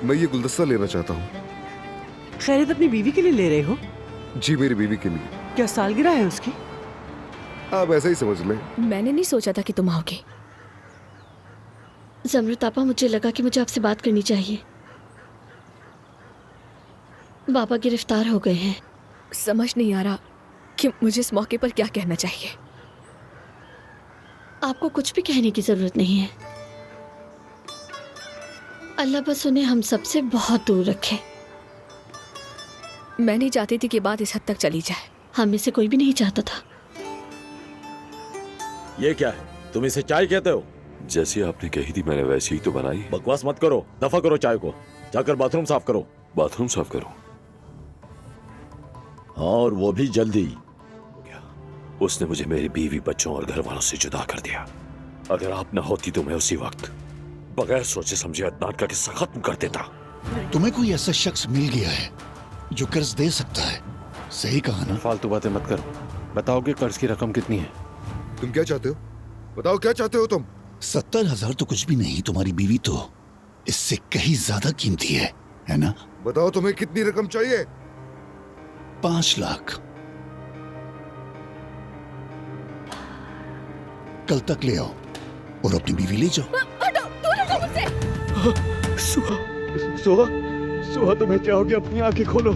मैं ये गुलदस्ता लेना चाहता हूँ। खैरियत अपनी बीवी के लिए ले रहे हो? जी, मेरी बीवी के लिए। क्या सालगिरह है उसकी? आप ऐसा ही समझ लें। मैंने नहीं सोचा था कि तुम आओगे। जमरुत आपा, मुझे लगा कि मुझे आपसे बात करनी चाहिए। बाबा गिरफ्तार हो गए हैं। समझ नहीं आ रहा कि मुझे इस मौके पर क्या कहना चाहिए। आपको कुछ भी कहने की जरूरत नहीं है। अल्लाह बस उन्हें हम सबसे बहुत दूर रखे। मैं नहीं चाहती थी कि बात इस हद तक चली जाए। हम में से कोई भी नहीं चाहता था। ये क्या है? तुम इसे चाय कहते हो? जैसी आपने कही थी मैंने वैसी ही तो बनाई। बकवास मत करो, दफा करो चाय को। जाकर बाथरूम साफ करो। बाथरूम साफ करो? और वो भी जल्दी। उसने मुझे मेरी बीवी, बच्चों और घर वालों से जुदा कर दिया। अगर आप न होती तो मैं उसी वक्त बगैर सोचे समझे अदनान का किस्सा खत्म कर देता। तुम्हें कोई ऐसा शख्स मिल गया है जो कर्ज दे सकता है। सही कहा ना? फालतू बातें मत करो। बताओ कि कर्ज की रकम कितनी है? तुम क्या चाहते हो? बताओ क्या चाहते हो तुम? 70,000 तो कुछ भी नहीं। तुम्हारी बीवी तो इससे कहीं ज्यादा कीमती है ना? बताओ तुम्हें कितनी रकम चाहिए? 5 लाख। कल तक ले आओ और अपनी बीवी ले जाओ। सुहा, तुम्हें क्या हो गया? अपनी आंखें खोलो।